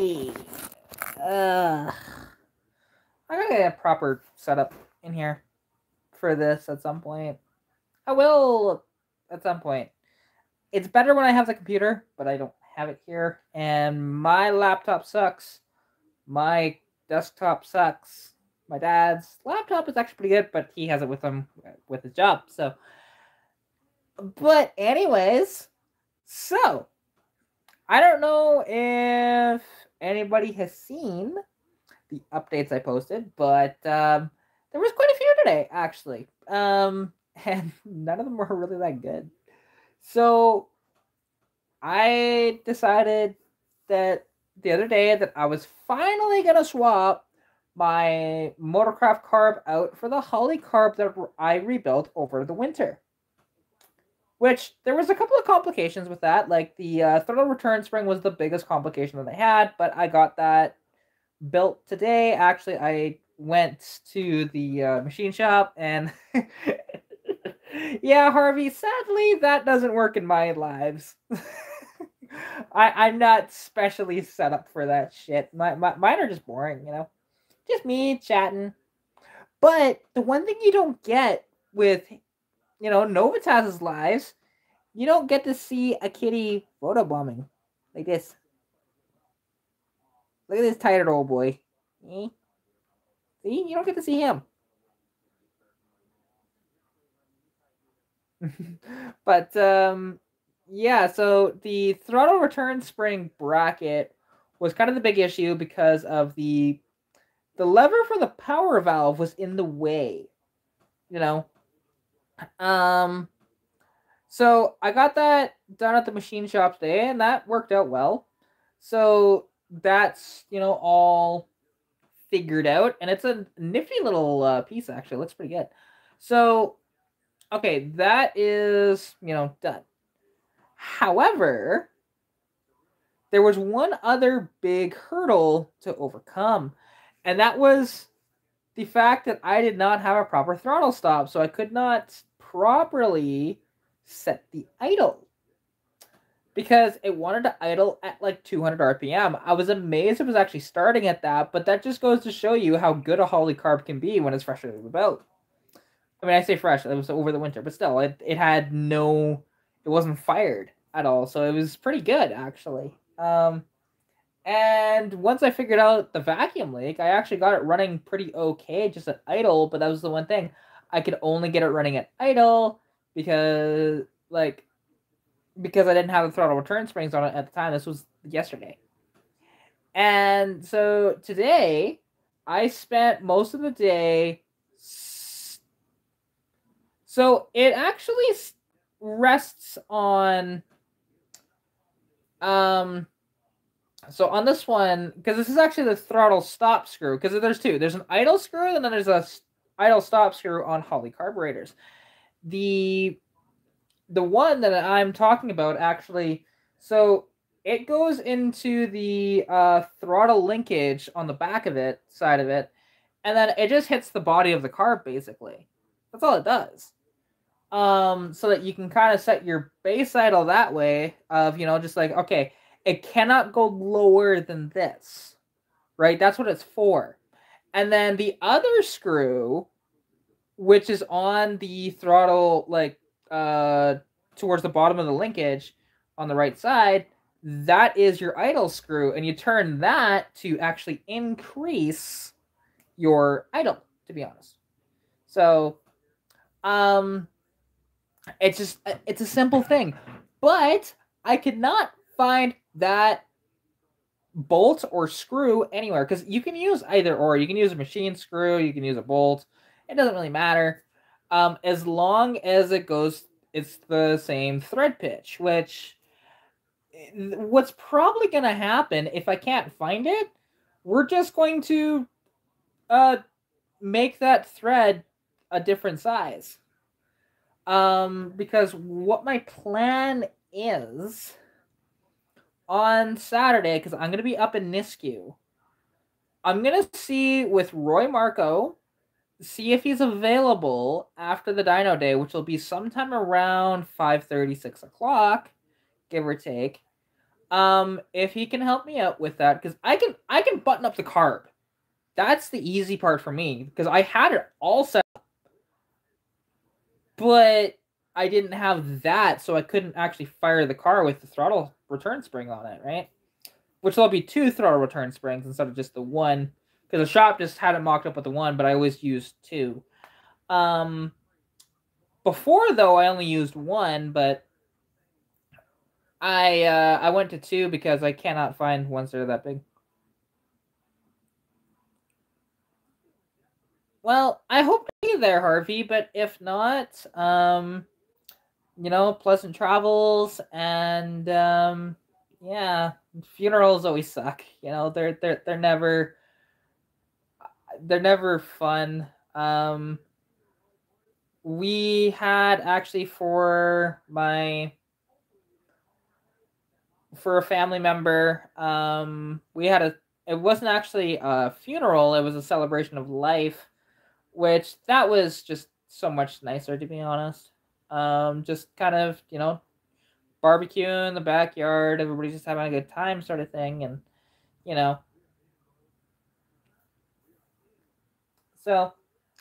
I gotta get a proper setup in here for this at some point. I will at some point. It's better when I have the computer, but I don't have it here. And my laptop sucks. My desktop sucks. My dad's laptop is actually pretty good, but he has it with him with his job. So, but anyways, so I don't know if anybody has seen the updates I posted, but there was quite a few today actually, and none of them were really that good. So I decided that the other day that I was finally gonna swap my Motorcraft carb out for the Holley carb that I rebuilt over the winter. Which there was a couple of complications with that, like the throttle return spring was the biggest complication that I had, but I got that built today. Actually, I went to the machine shop and yeah, Harvey, sadly that doesn't work in my lives. I'm not specially set up for that shit. Mine are just boring, you know? Just me chatting. But the one thing you don't get with, Novitas's lives, you don't get to see a kitty photobombing like this. Look at this tired old boy. See? You don't get to see him. But yeah, so the throttle return spring bracket was kind of the big issue because of the lever for the power valve was in the way, you know. Um so I got that done at the machine shop today and that worked out well. So that's, all figured out and it's a nifty little piece actually. It looks pretty good. So okay, that is, done. However, there was one other big hurdle to overcome, and that was the fact that I did not have a proper throttle stop, so I could not properly set the idle because it wanted to idle at like 200 RPM. I was amazed it was actually starting at that, but that just goes to show you how good a Holley carb can be when it's fresh out of the boat. I mean, I say fresh, it was over the winter, but still, it had no, it wasn't fired at all, so it was pretty good, actually. And once I figured out the vacuum leak, I actually got it running pretty okay, just at idle, but that was the one thing. I could only get it running at idle because, because I didn't have the throttle return springs on it at the time. This was yesterday. And so today, I spent most of the day. So it actually rests on. So on this one, because this is actually the throttle stop screw, because there's two. There's an idle screw, and then there's a idle stop screw on Holley carburetors. The one that I'm talking about actually, so it goes into the throttle linkage on the back of it, side of it, and then it just hits the body of the carb basically. That's all it does. So that you can kind of set your base idle that way of, just like, okay, it cannot go lower than this, right? That's what it's for. And then the other screw, which is on the throttle, towards the bottom of the linkage on the right side, that is your idle screw, and you turn that to actually increase your idle, to be honest. So, it's a simple thing, but I could not find that bolt or screw anywhere because you can use either or. You can use a machine screw, you can use a bolt. It doesn't really matter, as long as it's the same thread pitch. Which, what's probably gonna happen if I can't find it, we're just going to make that thread a different size. Because what my plan is on Saturday, because I'm going to be up in Nisku, I'm going to see with Roy Marco, see if he's available after the dyno day, which will be sometime around 5:30, 6 o'clock, give or take. If he can help me out with that, because I can button up the carb. That's the easy part for me, because I had it all set up, but I didn't have that, so I couldn't actually fire the car with the throttle return spring on it, right? Which there'll be 2 throttle return springs instead of just the one, because the shop just had it mocked up with the one, but I always used 2. Before though, I only used 1, but I went to 2 because I cannot find ones that are that big. Well, I hope to be there, Harvey, but if not, pleasant travels, and yeah, funerals always suck. They're never fun. We had actually for a family member, it wasn't actually a funeral, it was a celebration of life, which that was just so much nicer, to be honest. Just kind of, barbecue in the backyard, everybody's just having a good time sort of thing, and you know. So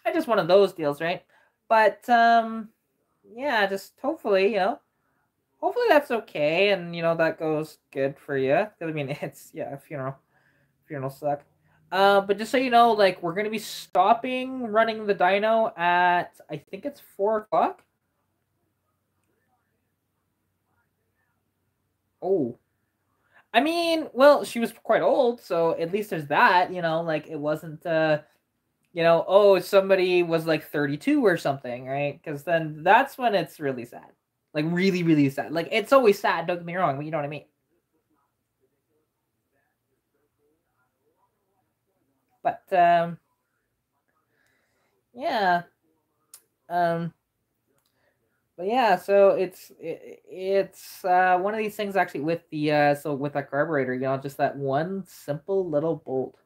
I just one of those deals, right? But yeah, just hopefully that's okay, and that goes good for you. Because I mean, it's funerals suck. But just so you know, like we're gonna be stopping running the dyno at I think it's 4 o'clock. Oh, I mean, well, she was quite old, so at least there's that. Like it wasn't oh, somebody was like 32 or something, right? Because then that's when it's really sad. Like really, really sad. Like it's always sad, don't get me wrong, but you know what I mean. But yeah. Um but yeah, so it's one of these things actually with the with that carburetor, just that one simple little bolt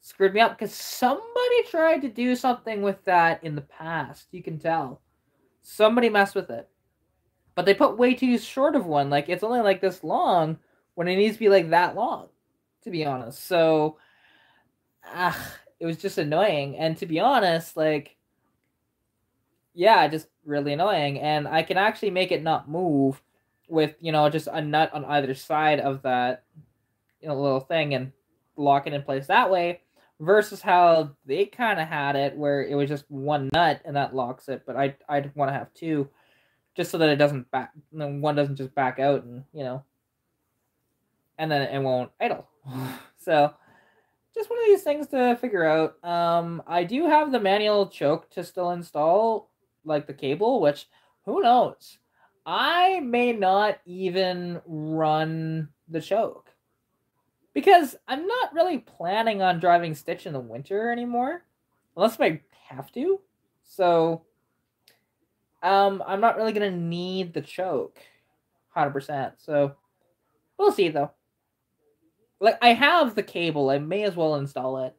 screwed me up because somebody tried to do something with that in the past. You can tell. Somebody messed with it. But they put way too short of one. Like it's only like this long when it needs to be like that long, to be honest. So it was just annoying. And to be honest, like yeah, just really annoying. And I can actually make it not move with, just a nut on either side of that, little thing and lock it in place that way versus how they kind of had it where it was just one nut and that locks it. But I'd want to have 2 just so that it doesn't one doesn't just back out and, and then it won't idle. So just one of these things to figure out. I do have the manual choke to still install, like the cable, which who knows? I may not even run the choke because I'm not really planning on driving Stitch in the winter anymore, unless I have to. So, I'm not really gonna need the choke, 100%. So, we'll see though. Like I have the cable, I may as well install it.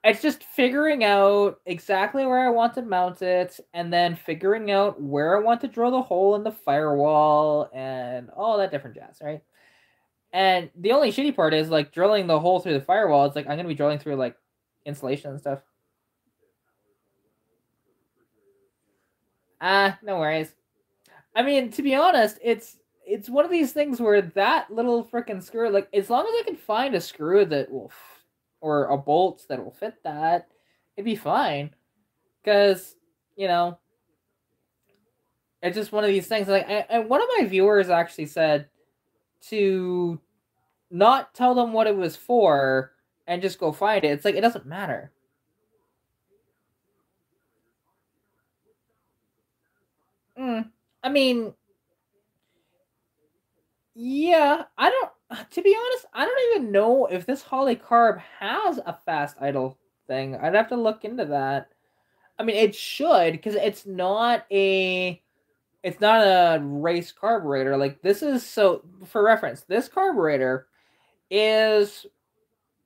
It's just figuring out exactly where I want to mount it, and then figuring out where I want to drill the hole in the firewall, and all that different jazz, right? And the only shitty part is like drilling the hole through the firewall. It's like I'm gonna be drilling through like insulation and stuff. No worries. I mean, to be honest, it's one of these things where that little freaking screw, like as long as I can find a screw that will, or a bolt that will fit that, it'd be fine. Because it's just one of these things. Like, and one of my viewers actually said to not tell them what it was for and just go find it. It's like it doesn't matter. I mean, yeah, I don't. To be honest, I don't even know if this Holly carb has a fast idle thing. I'd have to look into that. I mean, it should because it's not a race carburetor. Like this is so for reference. This carburetor is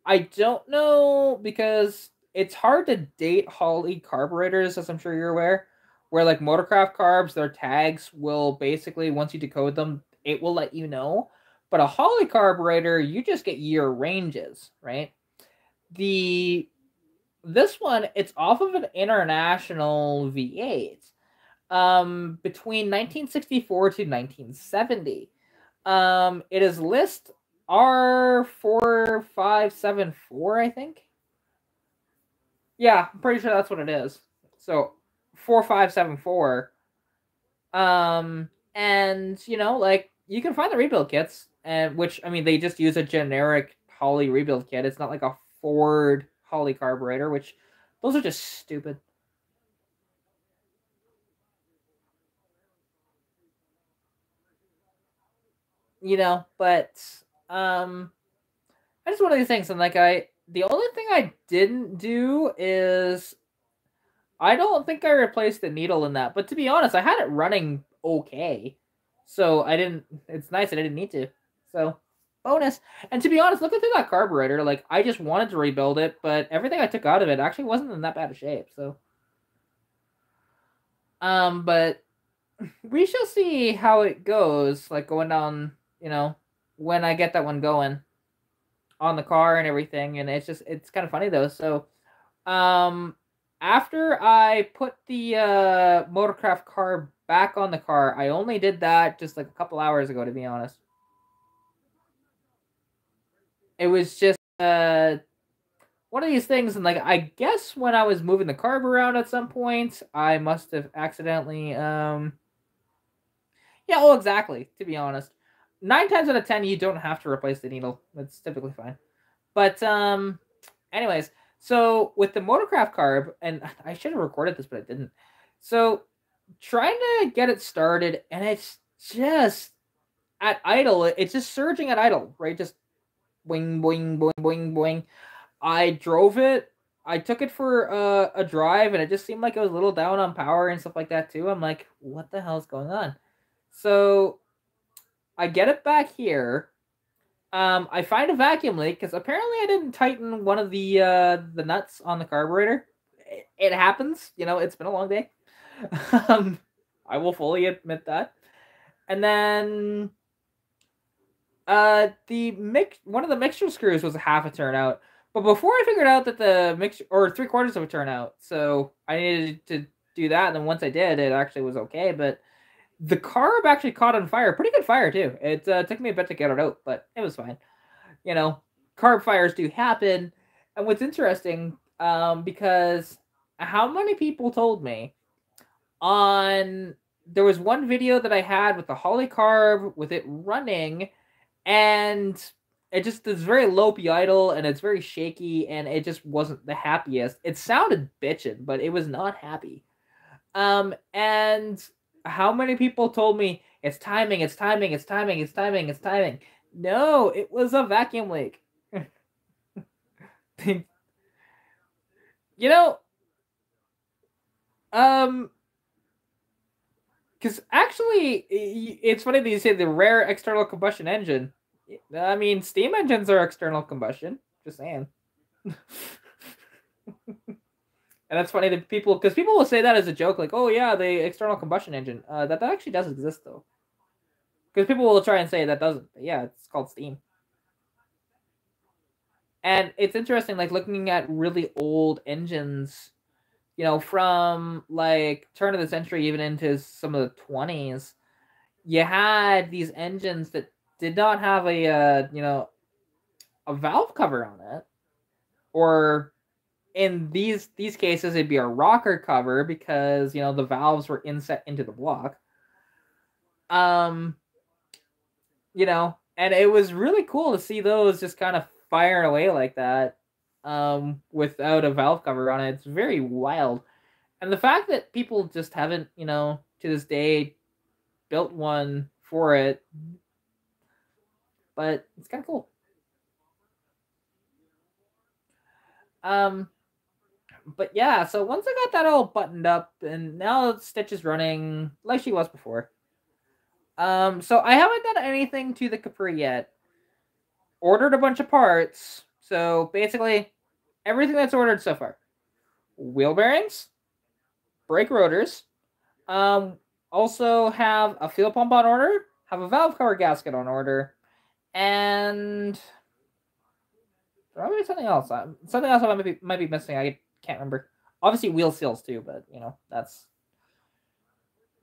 I don't know because it's hard to date Holley carburetors, as I'm sure you're aware. Where like motorcraft carbs, their tags will basically once you decode them, it will let you know. But a holley carburetor, you just get year ranges, right? This one, it's off of an International V8, between 1964 to 1970. It is list R4574, I think. Yeah, I'm pretty sure that's what it is. So 4574. And like you can find the rebuild kits, and which I mean they just use a generic holley rebuild kit. It's not like a Ford holley carburetor, which those are just stupid. But I just one of these things, and like the only thing I didn't do is I don't think I replaced the needle in that. But to be honest, I had it running okay, so I didn't. It's nice I didn't need to. So bonus. And to be honest, looking through that carburetor, like I just wanted to rebuild it, but everything I took out of it actually wasn't in that bad of shape. So but we shall see how it goes. Like going down, when I get that one going on the car and everything. And it's kind of funny though. So um after I put the motorcraft carb back on the car, I only did that just like a couple hours ago, to be honest. It was just one of these things, and like I guess when I was moving the carb around at some point, I must have accidentally yeah, oh exactly, to be honest. 9 times out of 10 you don't have to replace the needle. It's typically fine. But anyways, so with the motorcraft carb, and I should have recorded this, but I didn't. So trying to get it started, and it's just at idle. It's just surging at idle, right? Just boing, boing, boing, boing, boing. I drove it. I took it for a drive, and it just seemed like it was a little down on power and stuff like that too. I'm like, what the hell is going on? So I get it back here. I find a vacuum leak because apparently I didn't tighten one of the nuts on the carburetor. It happens, it's been a long day. I will fully admit that. And then one of the mixture screws was a half a turn out. But before I figured out that the mixture, or 3/4 of a turn out, so I needed to do that. And then once I did, it actually was okay. But the carb actually caught on fire. Pretty good fire, too. It took me a bit to get it out, but it was fine. Carb fires do happen. And what's interesting, because how many people told me there was one video that I had with the holley carb, with it running, and it just is very low idle, and it's very shaky, and it just wasn't the happiest. It sounded bitchin', but it was not happy. And how many people told me it's timing, it's timing, it's timing, it's timing, it's timing? No, it was a vacuum leak. Because actually, it's funny that you say the rare external combustion engine. I mean, steam engines are external combustion. Just saying. And that's funny that because people will say that as a joke, like, oh yeah, the external combustion engine. That actually does exist though. Because people will try and say that doesn't. But yeah, it's called steam. And it's interesting, like looking at really old engines, from like turn of the century even into some of the 20s, you had these engines that did not have a valve cover on it, or in these cases it'd be a rocker cover because the valves were inset into the block. And it was really cool to see those just kind of firing away like that, without a valve cover on it. It's very wild. And the fact that people just haven't, to this day, built one for it, but it's kind of cool. But yeah, so once I got that all buttoned up, and now Stitch is running like she was before. So I haven't done anything to the Capri yet. Ordered a bunch of parts. So basically, everything that's ordered so far: wheel bearings, brake rotors. Also have a fuel pump on order. Have a valve cover gasket on order, And probably something else. Something else I might be missing. I can't remember. Obviously wheel seals too, but you know, that's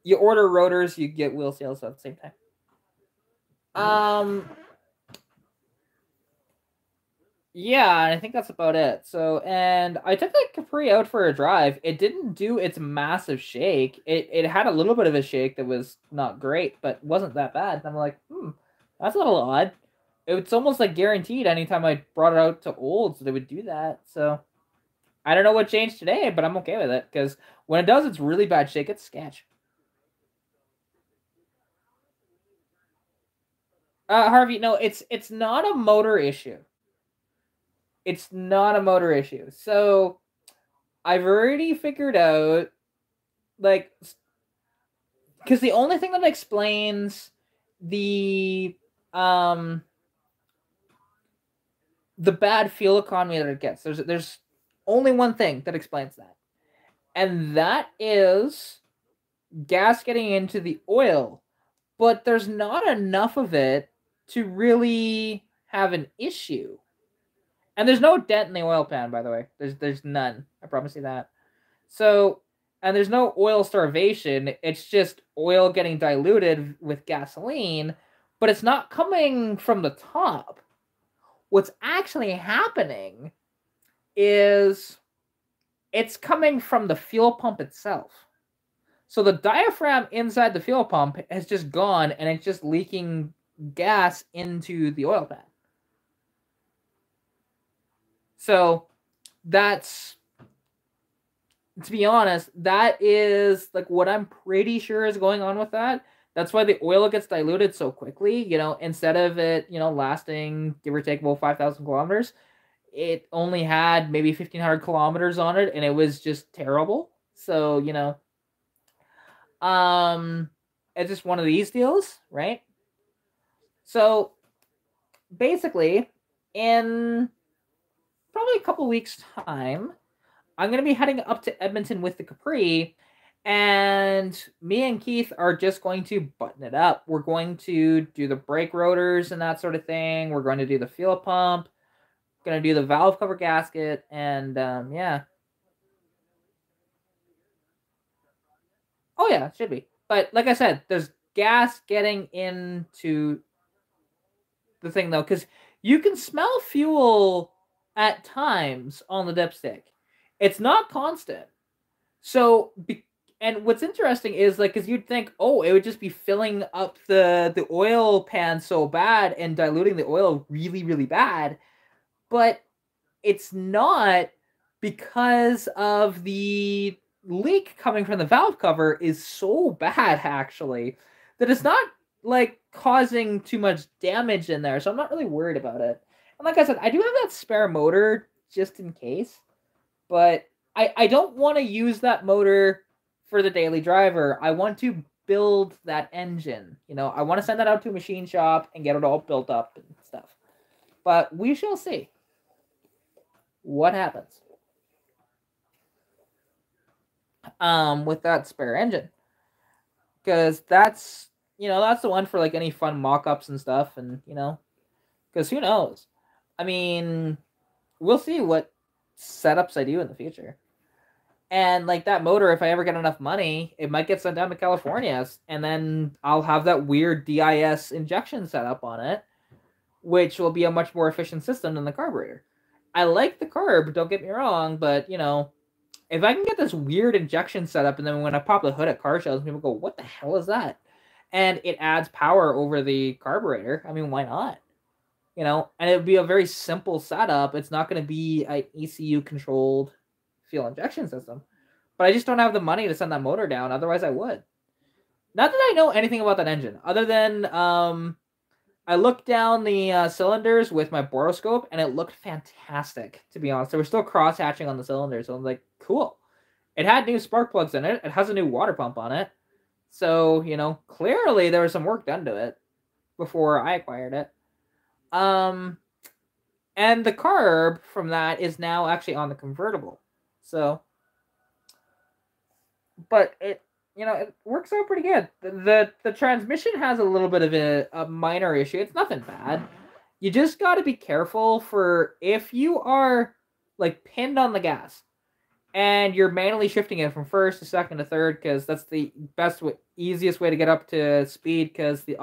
you order rotors, you get wheel seals at the same time. Yeah, I think that's about it. So, and I took the Capri out for a drive. It didn't do its massive shake. It had a little bit of a shake that was not great, but wasn't that bad. And I'm like, that's a little odd. It's almost like guaranteed anytime I brought it out to olds, they would do that. So I don't know what changed today, but I'm okay with it because when it does, it's really bad shake. It's sketch. Harvey, no, it's not a motor issue. It's not a motor issue. So I've already figured out, like, because the only thing that explains the um the bad fuel economy that it gets, there's only one thing that explains that, and that is gas getting into the oil. But there's not enough of it to really have an issue. And there's no dent in the oil pan, by the way. There's none. I promise you that. So, and there's no oil starvation. It's just oil getting diluted with gasoline, but it's not coming from the top. What's actually happening is it's coming from the fuel pump itself. So the diaphragm inside the fuel pump has just gone and it's just leaking gas into the oil pan. So that's, to be honest, that is like what I'm pretty sure is going on with that. That's why the oil gets diluted so quickly. You know, instead of it, you know, lasting give or take about 5,000 kilometers, it only had maybe 1,500 kilometers on it, and it was just terrible. So you know, it's just one of these deals, right? So basically, in probably a couple weeks' time, I'm going to be heading up to Edmonton with the Capri, and me and Keith are just going to button it up. We're going to do the brake rotors and that sort of thing. We're going to do the fuel pump, going to do the valve cover gasket, and yeah. Oh yeah, it should be. But like I said, there's gas getting into the thing though, because you can smell fuel at times on the dipstick. It's not constant. So, and what's interesting is like, because you'd think, oh, it would just be filling up the oil pan so bad and diluting the oil really really bad, but it's not, because of the leak coming from the valve cover is so bad actually that it's not like causing too much damage in there. So I'm not really worried about it. And like I said, I do have that spare motor just in case, but I don't want to use that motor for the daily driver. I want to build that engine. You know, I want to send that out to a machine shop and get it all built up and stuff. But we shall see what happens with that spare engine, because that's, you know, that's the one for like any fun mock-ups and stuff. And you know, because who knows, I mean, we'll see what setups I do in the future. And like that motor, if I ever get enough money, it might get sent down to California, and then I'll have that weird DIS injection setup on it, which will be a much more efficient system than the carburetor. I like the carb, don't get me wrong, but you know, if I can get this weird injection setup, and then when I pop the hood at car shows, people go, "What the hell is that?" And it adds power over the carburetor. I mean, why not? You know, and it would be a very simple setup. It's not going to be an ECU controlled fuel injection system. But I just don't have the money to send that motor down. Otherwise, I would. Not that I know anything about that engine, other than I looked down the cylinders with my boroscope, and it looked fantastic, to be honest. They were still cross-hatching on the cylinders, so I'm like, cool. It had new spark plugs in it. It has a new water pump on it. So, you know, clearly there was some work done to it before I acquired it. And the carb from that is now actually on the convertible. So, but it works out pretty good. The transmission has a little bit of a minor issue. It's nothing bad. You just got to be careful for if you are like pinned on the gas and you're manually shifting it from first to second to third, because that's the best way, easiest way to get up to speed, because the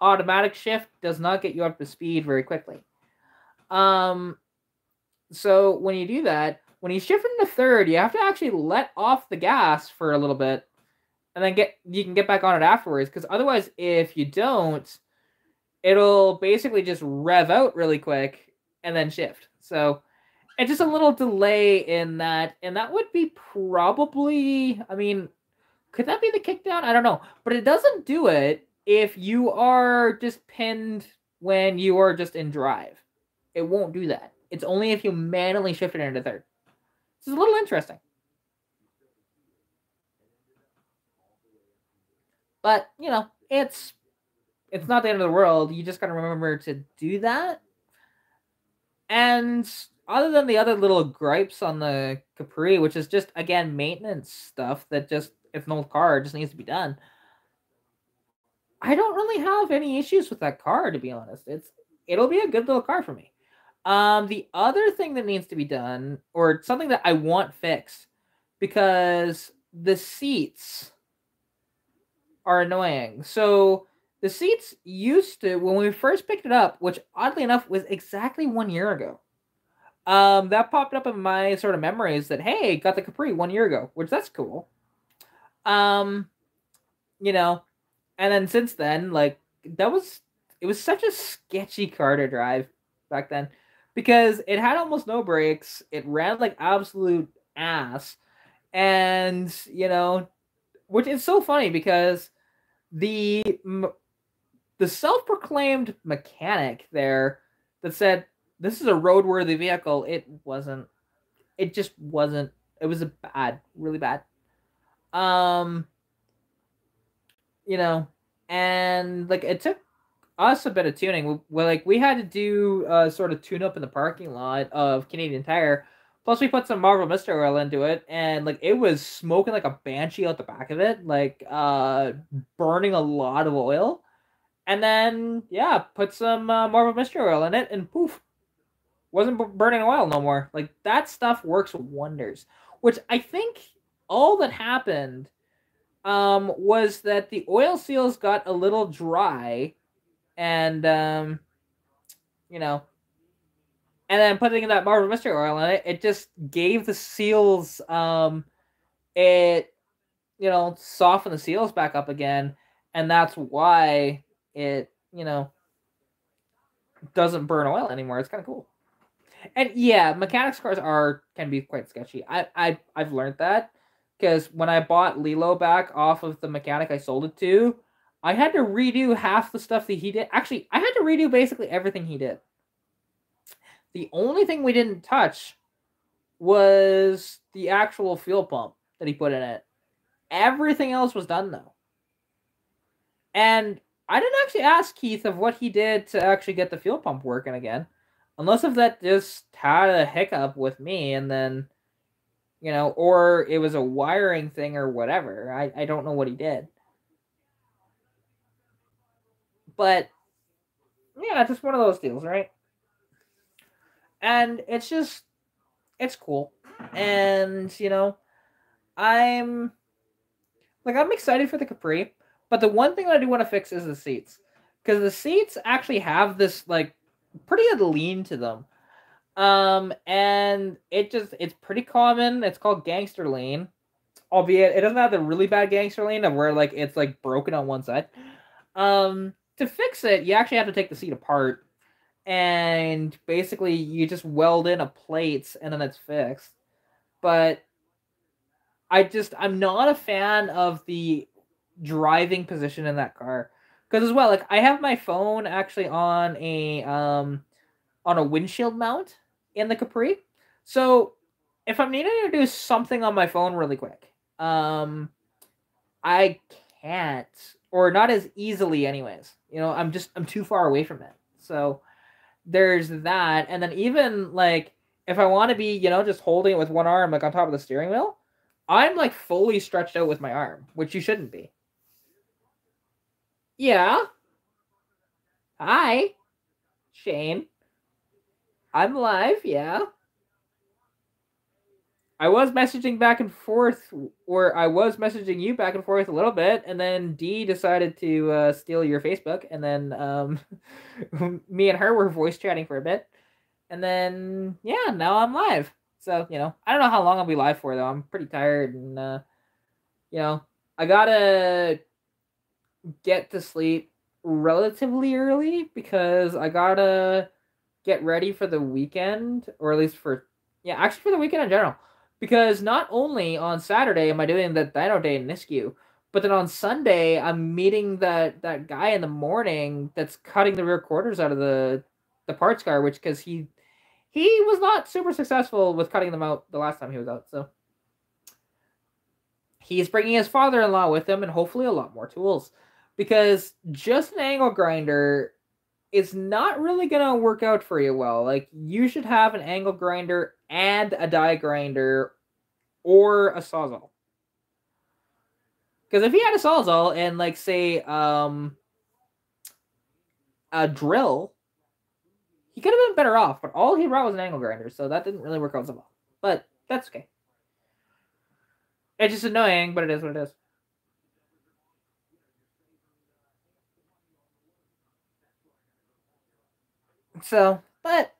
automatic shift does not get you up to speed very quickly. So when you do that, when you shift into third, you have to actually let off the gas for a little bit, and then you can get back on it afterwards. Because otherwise, if you don't, it'll basically just rev out really quick and then shift. So it's just a little delay in that, and that would be probably, I mean, could that be the kickdown? I don't know, but it doesn't do it if you are just pinned when you are just in drive. It won't do that. It's only if you manually shift it into third. This is a little interesting. But, it's not the end of the world. You just got to remember to do that. And other than the other little gripes on the Capri, which is just, again, maintenance stuff that just, it's an old car, it just needs to be done. I don't really have any issues with that car, to be honest. It'll be a good little car for me. The other thing that needs to be done, or something that I want fixed, because the seats are annoying. So the seats used to, when we first picked it up, which oddly enough was exactly 1 year ago, that popped up in my sort of memories that, hey, got the Capri 1 year ago, which that's cool. And then since then, like, it was such a sketchy car to drive back then, because it had almost no brakes. It ran like absolute ass. And, which is so funny because the self-proclaimed mechanic there that said, this is a roadworthy vehicle, it wasn't. It just wasn't. It was really bad. And like it took us a bit of tuning. We had to do sort of tune up in the parking lot of Canadian Tire. Plus, we put some Marvel Mystery Oil into it, and like it was smoking like a banshee out the back of it, like burning a lot of oil. And then put some Marvel Mystery Oil in it, and poof, wasn't burning oil no more. Like that stuff works wonders. Which I think all that happened was that the oil seals got a little dry, and and then putting in that Marvel Mystery Oil in it, it just gave the seals it softened the seals back up again, and that's why it doesn't burn oil anymore. It's kind of cool. And yeah, mechanics cars can be quite sketchy. I've learned that, because when I bought Lilo back off of the mechanic I sold it to, I had to redo half the stuff that he did. Actually, I had to redo basically everything he did. The only thing we didn't touch was the actual fuel pump that he put in it. Everything else was done, though. And I didn't actually ask Keith of what he did to actually get the fuel pump working again. Unless if that just had a hiccup with me, and then, or it was a wiring thing or whatever. I don't know what he did. But, yeah, it's just one of those deals, right? And it's cool. And, I'm excited for the Capri, but the one thing that I do want to fix is the seats. Because the seats actually have this, like, pretty good lean to them. And it's pretty common. It's called gangster lean. Albeit, it doesn't have the really bad gangster lean of where, like, it's, like, broken on one side. To fix it, you actually have to take the seat apart. And basically, you just weld in a plate, and then it's fixed. But I'm not a fan of the driving position in that car. Because as well, like, I have my phone actually on a windshield mount in the Capri. So if I'm needing to do something on my phone really quick, I can't, or not as easily anyways. I'm too far away from it. So there's that. And then even like if I want to be, just holding it with one arm like on top of the steering wheel, I'm like fully stretched out with my arm, which you shouldn't be. Yeah. Hi, Shane. I'm live, yeah. I was messaging back and forth, or I was messaging you back and forth a little bit, and then Dee decided to steal your Facebook, and then me and her were voice chatting for a bit, and then yeah, now I'm live. So I don't know how long I'll be live for though. I'm pretty tired, and you know, I gotta get to sleep relatively early because I gotta get ready for the weekend, or at least actually for the weekend in general. Because not only on Saturday am I doing the Dino Day in Nisku, but then on Sunday I'm meeting that guy in the morning that's cutting the rear quarters out of the parts car, which because he was not super successful with cutting them out the last time he was out, so he's bringing his father-in-law with him and hopefully a lot more tools, because just an angle grinder is not really gonna work out for you well. Like, you should have an angle grinder and a die grinder or a sawzall. Because if he had a sawzall and like say a drill, he could have been better off. But all he brought was an angle grinder, so that didn't really work out so well. But that's okay. It's just annoying, but it is what it is. So, but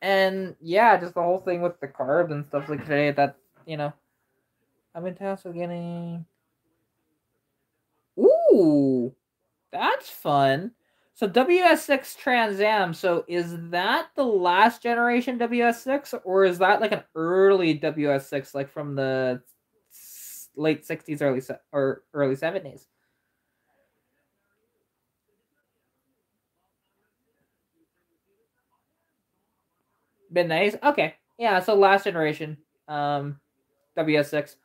and yeah, just the whole thing with the carbs and stuff like today. That I'm in task of getting. Ooh, that's fun. So WS6 Trans Am. So is that the last generation WS6, or is that like an early WS6, like from the late 60s, early 70s? Been nice. Okay, yeah. So last generation WS6,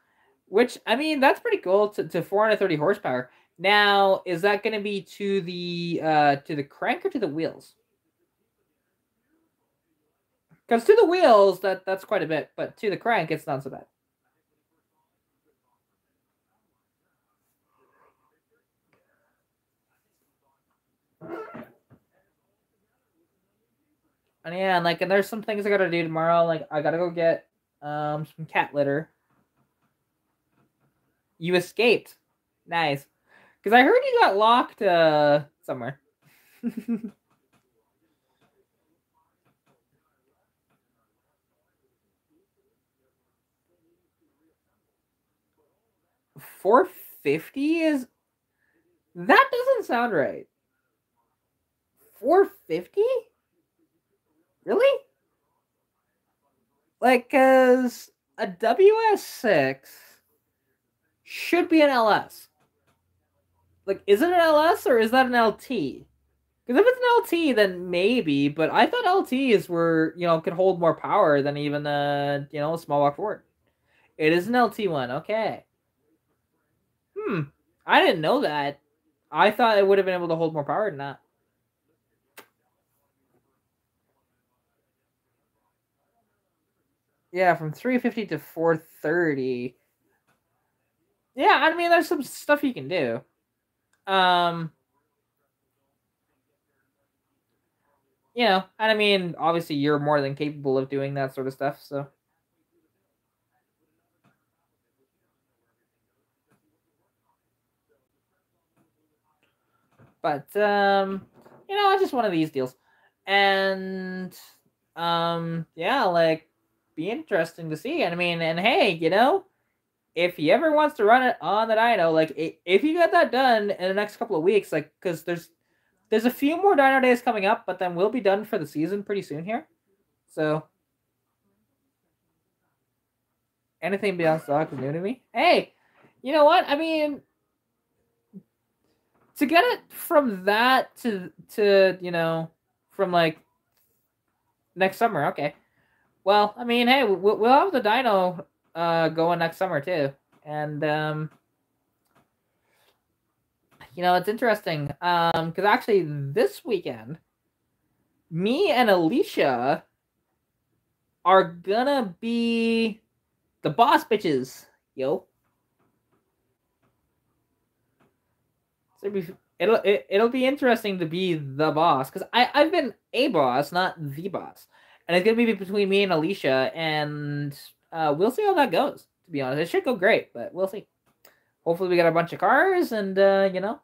which I mean that's pretty cool to 430 horsepower. Now, is that going to be to the crank or to the wheels? Because to the wheels, that's quite a bit, but to the crank, it's not so bad. And yeah, and there's some things I gotta do tomorrow. Like, I gotta go get some cat litter. You escaped, nice. Because I heard you got locked somewhere. 450 is, that doesn't sound right. 450? Really? Like, cause a WS6 should be an LS. Like, is it an LS or is that an LT? Because if it's an LT, then maybe. But I thought LTs were, could hold more power than even a small block Ford. It is an LT one. Okay. I didn't know that. I thought it would have been able to hold more power than that. Yeah, from 350 to 430. Yeah, I mean, there's some stuff you can do. And I mean, obviously, you're more than capable of doing that sort of stuff. So, but it's just one of these deals, and yeah, like, be interesting to see. And I mean, and hey, if he ever wants to run it on the dyno, like, if you get that done in the next couple of weeks, like, because there's a few more dyno days coming up, but then we'll be done for the season pretty soon here. So anything beyond stock is new to me. Hey, you know what? I mean, to get it from that to from like next summer, okay. Well, I mean, hey, we'll have the dyno going next summer too, and it's interesting because actually this weekend, me and Alicia are gonna be the boss bitches, yo. So it'll be interesting to be the boss, because I've been a boss, not the boss, and it's gonna be between me and Alicia, and we'll see how that goes. To be honest, it should go great, but we'll see. Hopefully, we got a bunch of cars, and you know.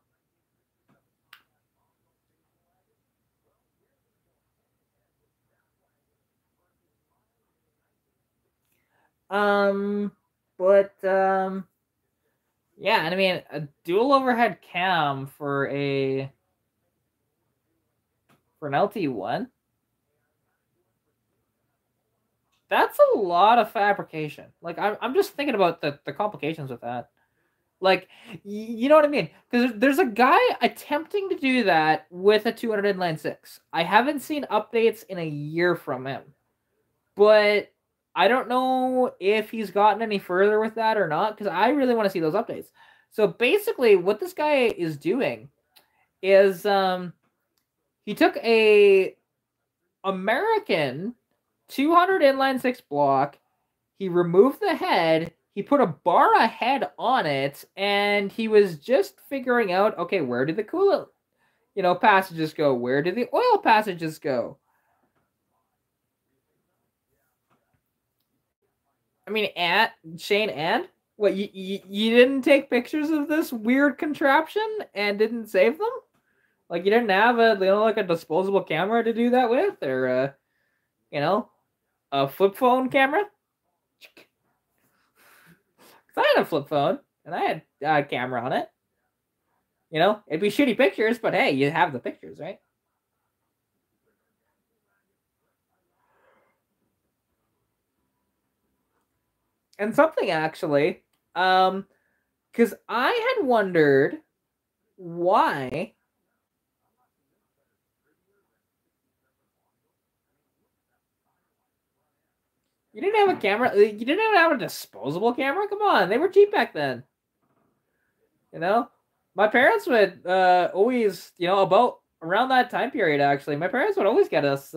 Um, but yeah, and I mean, a dual overhead cam for an LT1. That's a lot of fabrication. Like I'm just thinking about the complications with that. Like, you know what I mean? Because there's a guy attempting to do that with a 200 inline six. I haven't seen updates in a year from him, but I don't know if he's gotten any further with that or not, because I really want to see those updates. So basically, what this guy is doing is he took a American 200 inline six block. He removed the head. He put a Bara head on it, and he was just figuring out, okay, where did the coolant, passages go? Where did the oil passages go? I mean, Shane, and what, you didn't take pictures of this weird contraption and didn't save them? Like, you didn't have like a disposable camera to do that with, or a flip phone camera? Because I had a flip phone and I had a camera on it. It'd be shitty pictures, but hey, you have the pictures, right? And something actually, because I had wondered why you didn't have a camera. You didn't even have a disposable camera. Come on, they were cheap back then. My parents would always, about around that time period. Actually, my parents would always get us,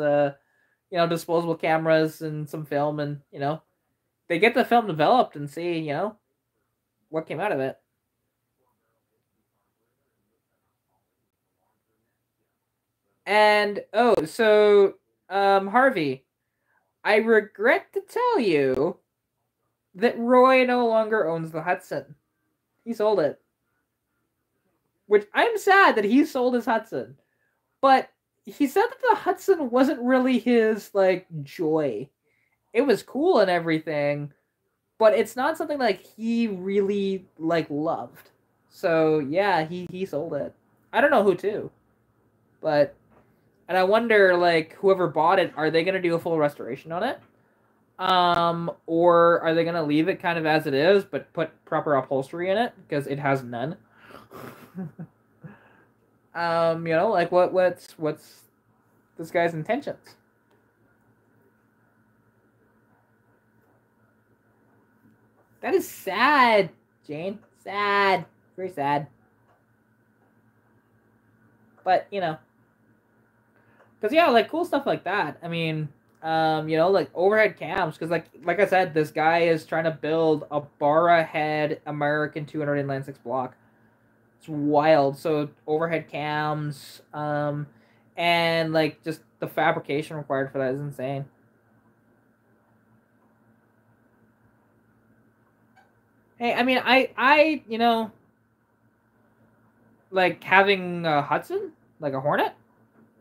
disposable cameras and some film, and they get the film developed and see, what came out of it. And so Harvey, I regret to tell you that Roy no longer owns the Hudson. He sold it. Which I'm sad that he sold his Hudson. But he said that the Hudson wasn't really his like joy. It was cool and everything, but it's not something like he really like loved. So yeah, he sold it. I don't know who to, but and I wonder like whoever bought it, are they gonna do a full restoration on it? Or are they gonna leave it kind of as it is, but put proper upholstery in it because it has none? Like what's this guy's intentions? That is sad, Jane. Sad. Very sad. But, because, yeah, like, cool stuff like that. I mean, like, overhead cams. Because, like I said, this guy is trying to build a Bara head American 200 inline 6 block. It's wild. So, overhead cams, and, like, just the fabrication required for that is insane. Hey, I mean, I like having a Hudson, like a Hornet,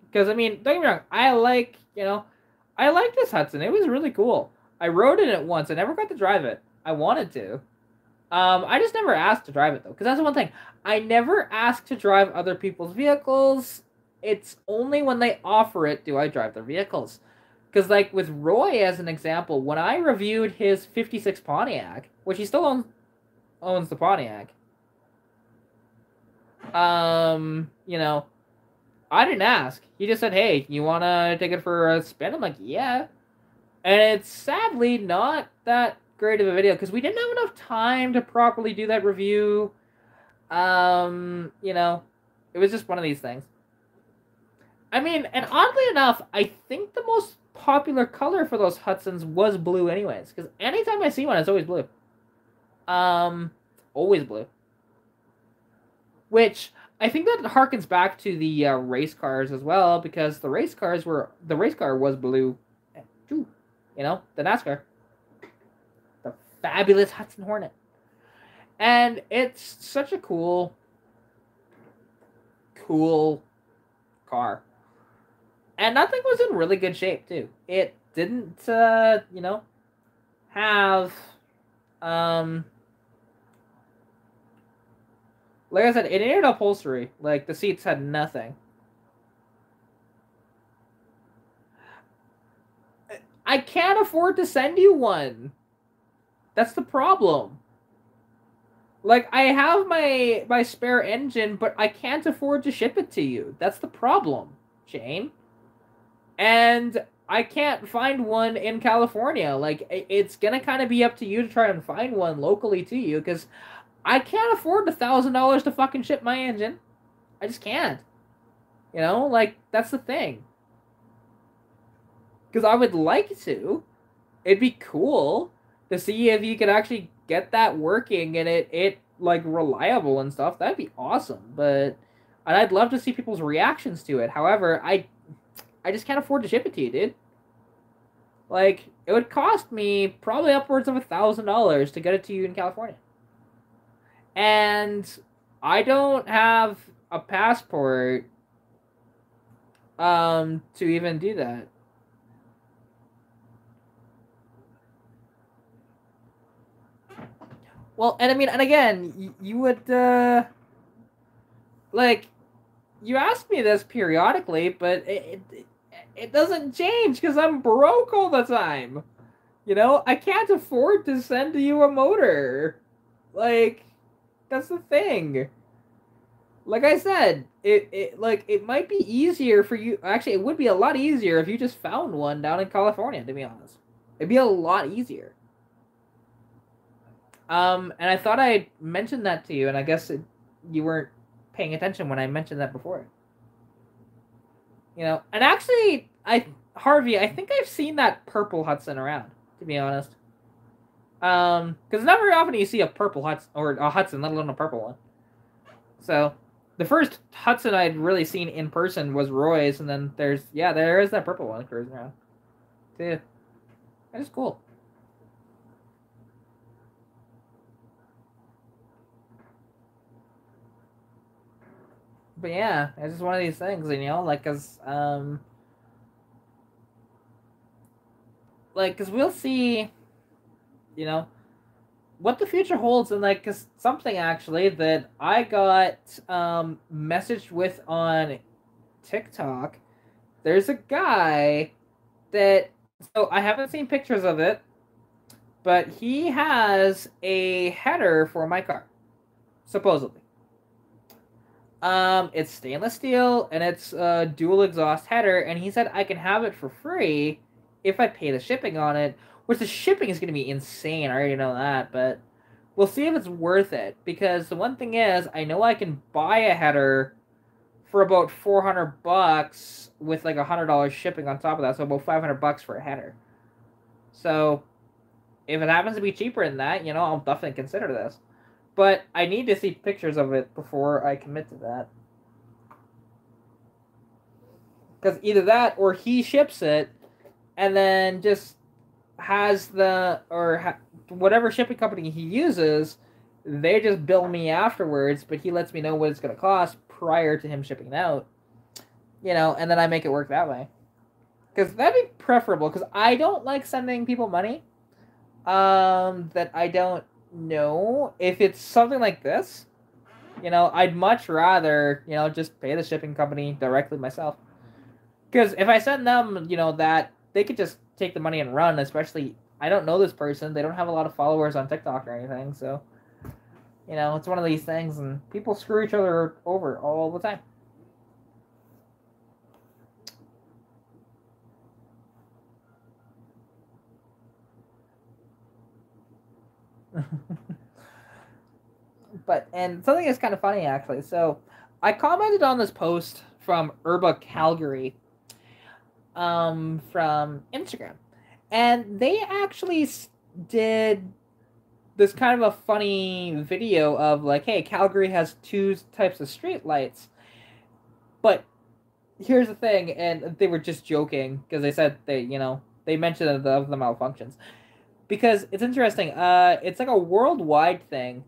because I mean, don't get me wrong, I like this Hudson. It was really cool. I rode in it once. I never got to drive it. I wanted to. I just never asked to drive it though, because that's the one thing. I never ask to drive other people's vehicles. It's only when they offer it do I drive their vehicles. Because like with Roy as an example, when I reviewed his '56 Pontiac, which he still owns the Pontiac. I didn't ask. He just said, "Hey, you wanna take it for a spin?" I'm like, "Yeah." And it's sadly not that great of a video because we didn't have enough time to properly do that review. It was just one of these things. I mean, and oddly enough, I think the most popular color for those Hudsons was blue anyways. Because anytime I see one, it's always blue. Always blue. Which I think that harkens back to the race cars as well, because the race car was blue too. You know, the NASCAR, the fabulous Hudson Hornet, and it's such a cool car. And that thing was in really good shape too. It didn't, you know, have, like I said, it needed upholstery. Like, the seats had nothing. I can't afford to send you one. That's the problem. Like, I have my spare engine, but I can't afford to ship it to you. That's the problem, Shane. And I can't find one in California. Like, it's gonna kind of be up to you to try and find one locally to you, because I can't afford $1,000 to fucking ship my engine. I just can't. You know, like, that's the thing. Because I would like to. It'd be cool to see if you could actually get that working and it like reliable and stuff. That'd be awesome. And I'd love to see people's reactions to it. However, I just can't afford to ship it to you, dude. Like, it would cost me probably upwards of $1,000 to get it to you in California. And I don't have a passport to even do that. Well, and I mean, and again, you would, like, you ask me this periodically, but it doesn't change because I'm broke all the time. You know, I can't afford to send you a motor. Like, that's the thing. Like I said, it might be easier for you. Actually, it would be a lot easier if you just found one down in California, to be honest. It'd be a lot easier. And I thought I mentioned that to you, and I guess you weren't paying attention when I mentioned that before. You know, and actually, Harvey, I think I've seen that purple Hudson around, to be honest. Because not very often you see a purple Hudson, or a Hudson, let alone a purple one. So, the first Hudson I'd really seen in person was Roy's, and then there is that purple one cruising around. Too. That is cool. But yeah, it's just one of these things, you know, like, cause we'll see, you know, what the future holds, and like, cause something actually that I got messaged with on TikTok. There's a guy that, so I haven't seen pictures of it, but he has a header for my car, supposedly. It's stainless steel, and it's a dual exhaust header, and he said I can have it for free if I pay the shipping on it, which the shipping is going to be insane, I already know that, but we'll see if it's worth it, because the one thing is, I know I can buy a header for about $400 with like $100 shipping on top of that, so about $500 for a header. So, if it happens to be cheaper than that, you know, I'll definitely consider this. But I need to see pictures of it before I commit to that. Because either that, or he ships it, and then just has whatever shipping company he uses, they just bill me afterwards, but he lets me know what it's going to cost prior to him shipping it out. You know, and then I make it work that way. Because that'd be preferable, because I don't like sending people money that I don't know. If it's something like this, you know, I'd much rather, you know, just pay the shipping company directly myself. Because if I send them, you know, that, they could just take the money and run, especially, I don't know this person, they don't have a lot of followers on TikTok or anything, so, you know, it's one of these things, and people screw each other over all the time. And something is kind of funny, actually. So, I commented on this post from Urba Calgary, from Instagram, and they actually did this kind of a funny video of like, hey, Calgary has two types of street lights, but here's the thing, and they were just joking because they said they mentioned the malfunctions, because it's interesting. It's like a worldwide thing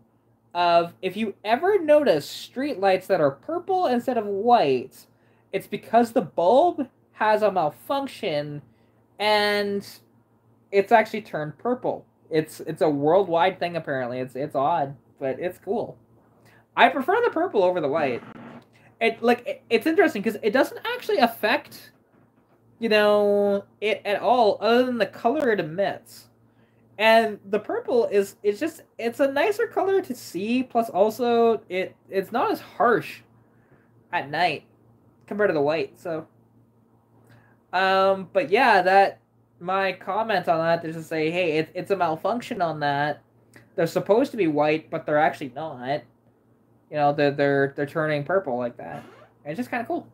of, if you ever notice street lights that are purple instead of white, it's because the bulb has a malfunction and it's actually turned purple. It's a worldwide thing apparently. It's odd, but it's cool. I prefer the purple over the white. It's interesting because it doesn't actually affect it at all, other than the color it emits. And the purple it's a nicer color to see, plus also it's not as harsh at night compared to the white. So but yeah, that my comment on that is to say, hey, it's a malfunction on that. They're supposed to be white, but they're actually not. They're turning purple like that. It's just kind of cool.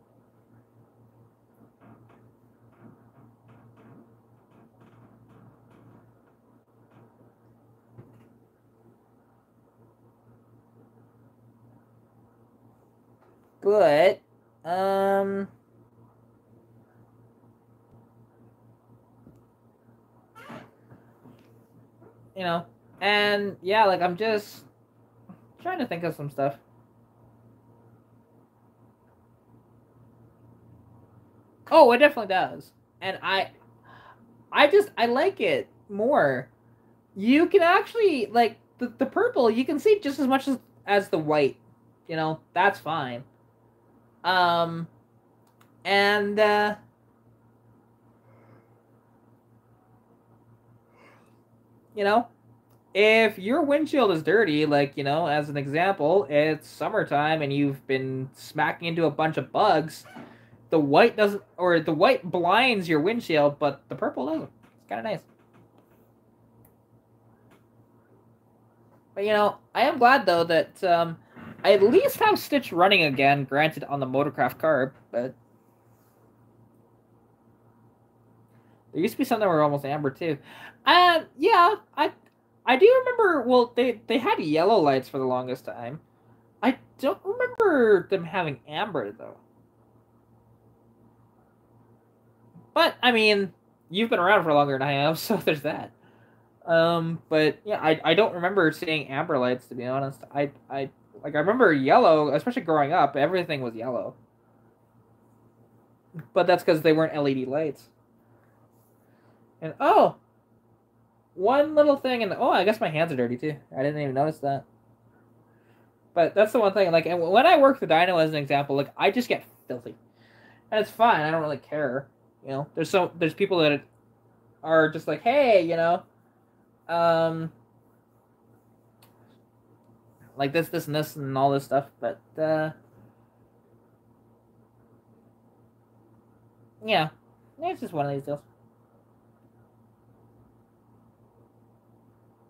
But and yeah, like, I'm just trying to think of some stuff. Oh, it definitely does. And I like it more. You can actually, like, the purple, you can see just as much as the white. That's fine. Um and you know, if your windshield is dirty, like, as an example, it's summertime and you've been smacking into a bunch of bugs, the white doesn't, or the white blinds your windshield, but the purple doesn't. It's kind of nice. But I am glad though that I at least have Stitch running again, granted on the Motorcraft carb, but there used to be some that were almost amber too. Yeah, I do remember. Well, they had yellow lights for the longest time. I don't remember them having amber though. But I mean, you've been around for longer than I have, so there's that. But yeah, I don't remember seeing amber lights, to be honest. I remember yellow, especially growing up. Everything was yellow. But that's because they weren't LED lights. And oh, one little thing, and oh, I guess my hands are dirty too. I didn't even notice that. But that's the one thing. Like, and when I work the dyno as an example, like, I just get filthy, and it's fine. I don't really care. There's people that are just like, hey, um, like this, and this, and all this stuff. But yeah, it's just one of these deals.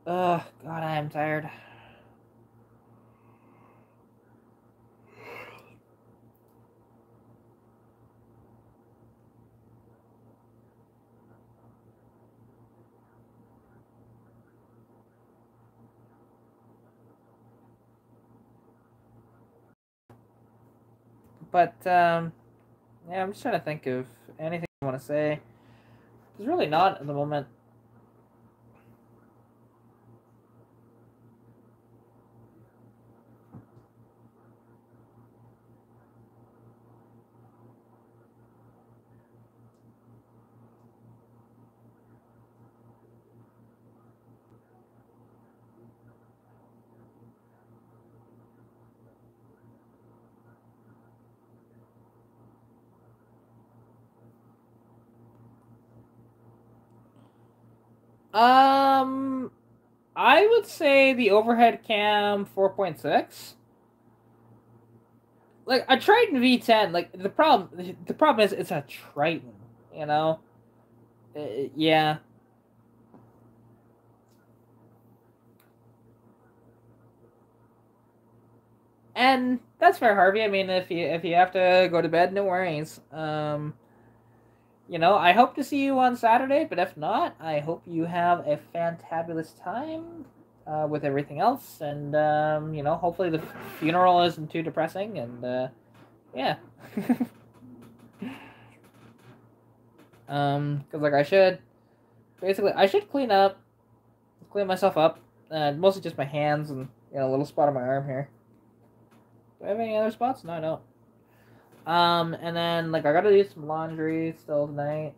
Ugh, God, I am tired. But yeah, I'm just trying to think of anything I want to say. There's really not at the moment. Um, I would say the overhead cam 4.6. Like a Triton V10. Like the problem is it's a Triton. You know. Yeah. And that's fair, Harvey. I mean, if you have to go to bed, no worries. I hope to see you on Saturday, but if not, I hope you have a fantabulous time with everything else, and hopefully the funeral isn't too depressing, and yeah. Because like I should clean myself up, mostly just my hands and a little spot on my arm here. Do I have any other spots? No, I don't. And then like I gotta do some laundry still tonight,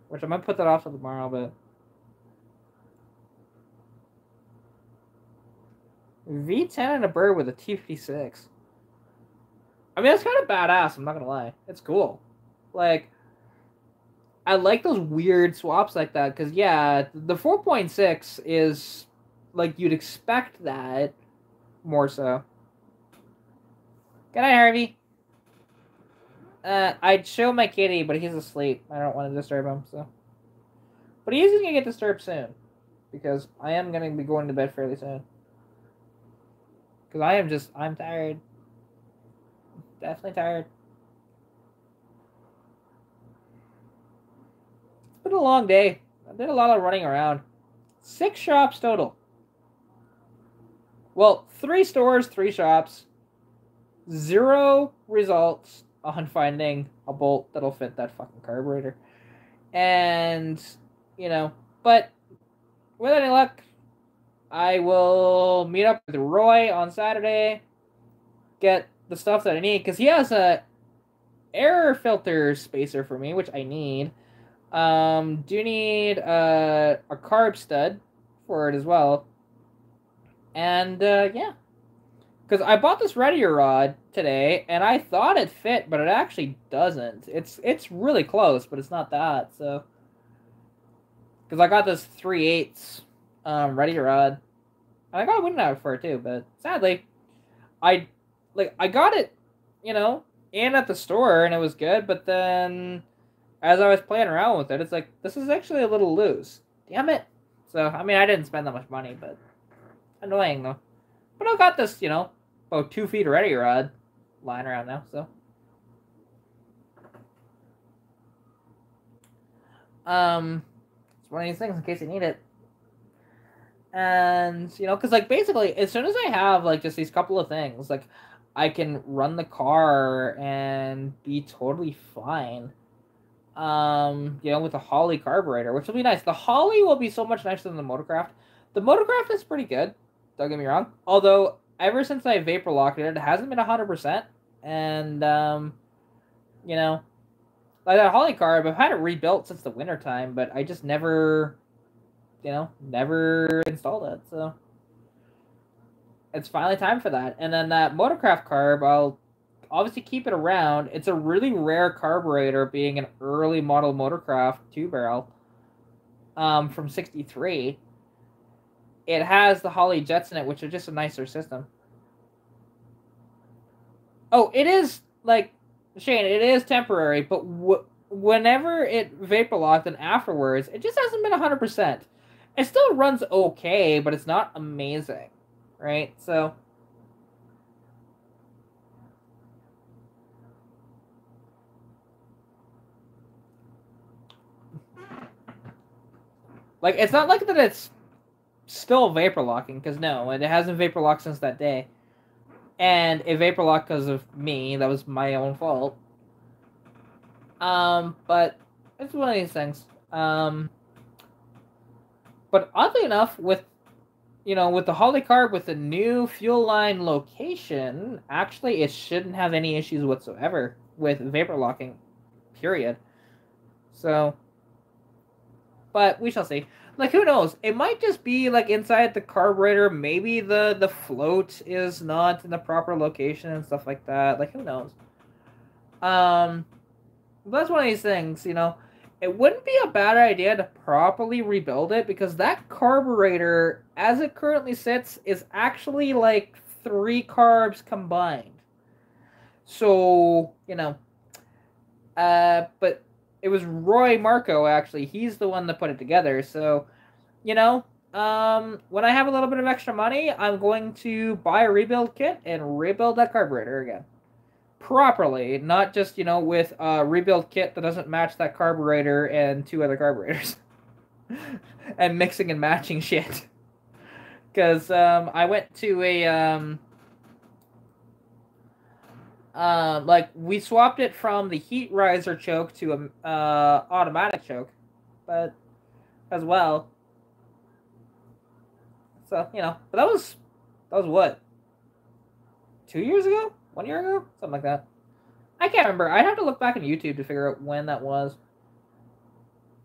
which I might put that off till tomorrow, but V10 and a bird with a T56. I mean, that's kind of badass, I'm not gonna lie. It's cool. Like, I like those weird swaps like that, because, yeah, the 4.6 is, like, you'd expect that more so. Good night, Harvey. I'd show my kitty, but he's asleep. I don't want to disturb him, so. But he is going to get disturbed soon, because I am going to be going to bed fairly soon. Because I'm tired. Definitely tired. It's been a long day. I did a lot of running around. 6 shops total. Well, 3 stores, 3 shops. 0 results on finding a bolt that'll fit that fucking carburetor. And, but with any luck, I will meet up with Roy on Saturday, get the stuff that I need, because he has a air filter spacer for me, which I need. Do need a carb stud for it as well. And, yeah. Because I bought this Readier rod today, and I thought it fit, but it actually doesn't. It's really close, but it's not that, so. Because I got this 3/8 Readier rod. And I got a wind out for it, too, but sadly, I got it, in at the store, and it was good, but then, as I was playing around with it, it's like, this is actually a little loose. Damn it. So, I mean, I didn't spend that much money, but annoying, though. But I got this, about 2 feet of Readier rod lying around now, so. It's one of these things in case you need it. And, because, like, basically, as soon as I have, like, just these couple of things, like, I can run the car and be totally fine. With the Holley carburetor, which will be nice. The Holley will be so much nicer than the Motorcraft. The Motorcraft is pretty good, don't get me wrong. Although, ever since I vapor locked it, it hasn't been 100%. And, like that Holley carb, I've had it rebuilt since the winter time, but I just never, never installed it, so. It's finally time for that. And then that Motorcraft carb, I'll obviously keep it around. It's a really rare carburetor, being an early model Motorcraft 2-barrel from 63. It has the Holley jets in it, which are just a nicer system. Oh, it is, like, Shane, it is temporary, but whenever it vapor locked and afterwards, it just hasn't been 100%. It still runs okay, but it's not amazing, right? So, like, it's not like that it's still vapor locking, because no, it hasn't vapor locked since that day. And it vapor locked because of me. That was my own fault. But it's one of these things. But oddly enough, with the Holley carb with the new fuel line location, actually it shouldn't have any issues whatsoever with vapor locking, period. So, but we shall see. Like, who knows? It might just be, like, inside the carburetor. Maybe the float is not in the proper location and stuff like that. Like, who knows? That's one of these things, It wouldn't be a bad idea to properly rebuild it, because that carburetor, as it currently sits, is actually, like, 3 carbs combined. So, but it was Roy Marco, actually. He's the one that put it together. So, when I have a little bit of extra money, I'm going to buy a rebuild kit and rebuild that carburetor again. properly, not just, with a rebuild kit that doesn't match that carburetor and 2 other carburetors. And mixing and matching shit. Because I went to a like we swapped it from the heat riser choke to a automatic choke, but as well. So but that was what, 2 years ago, 1 year ago, something like that. I can't remember. I'd have to look back on YouTube to figure out when that was.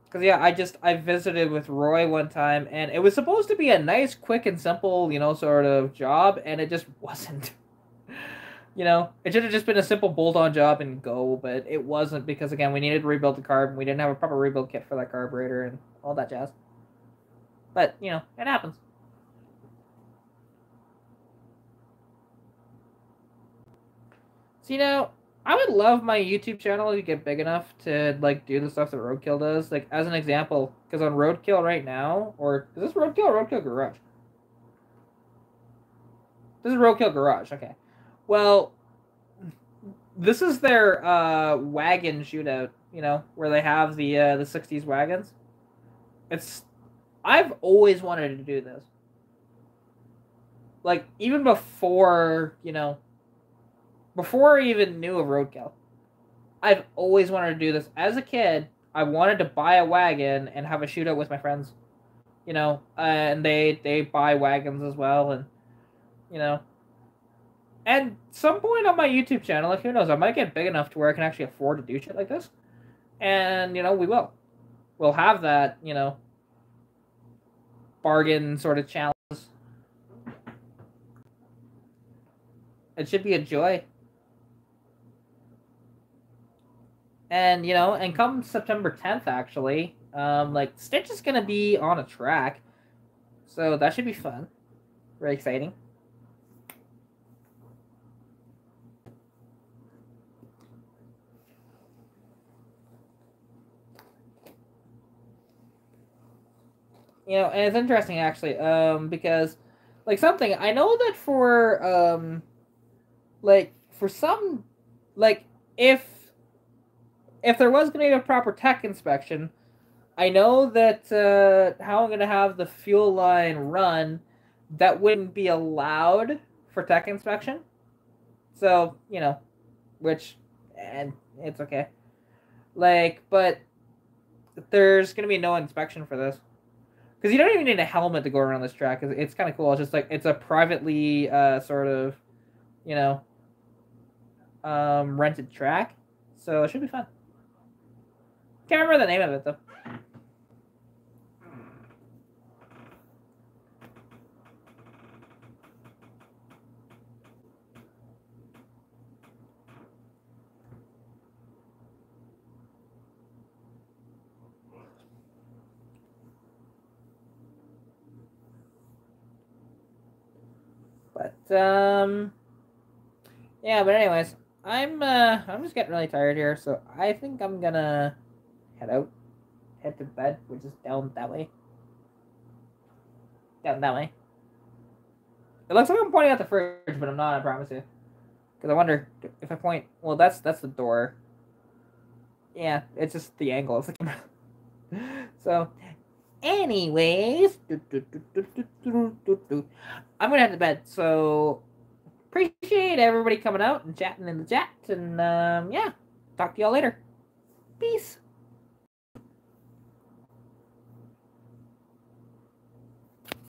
Because, yeah, I visited with Roy one time, and it was supposed to be a nice, quick, and simple, sort of job, and it just wasn't. It should have just been a simple bolt-on job and go, but it wasn't because, again, we needed to rebuild the carb, and we didn't have a proper rebuild kit for that carburetor and all that jazz. But, it happens. So, I would love my YouTube channel to get big enough to, like, do the stuff that Roadkill does. Like, as an example, because on Roadkill right now, or is this Roadkill or Roadkill Garage? This is Roadkill Garage, okay. Well, this is their wagon shootout, where they have the 60s wagons. I've always wanted to do this. Like, even before, before I even knew of Roadkill, I've always wanted to do this. As a kid, I wanted to buy a wagon and have a shootout with my friends. And they buy wagons as well, and and some point on my YouTube channel, like, who knows, I might get big enough to where I can actually afford to do shit like this, and we will. We'll have that, bargain sort of challenge. It should be a joy. And, and come September 10th, actually, like, Stitch is going to be on a track. So that should be fun. Very exciting. And it's interesting, actually, because, like, something, I know that for, like, for some, like, if there was going to be a proper tech inspection, I know that how I'm going to have the fuel line run, that wouldn't be allowed for tech inspection. So, which, and it's okay. Like, but there's going to be no inspection for this. Because you don't even need a helmet to go around this track. It's kind of cool. It's just like, it's a privately sort of, rented track. So it should be fun. Can't remember the name of it, though. But, yeah, but anyways, I'm just getting really tired here, so I think I'm gonna head to bed, which is down that way. Down that way. It looks like I'm pointing at the fridge, but I'm not, I promise you. Because I wonder if I point, well, that's the door. Yeah, it's just the angle of the camera. So, anyways, I'm gonna head to bed, so appreciate everybody coming out and chatting in the chat, and yeah, talk to y'all later. Peace.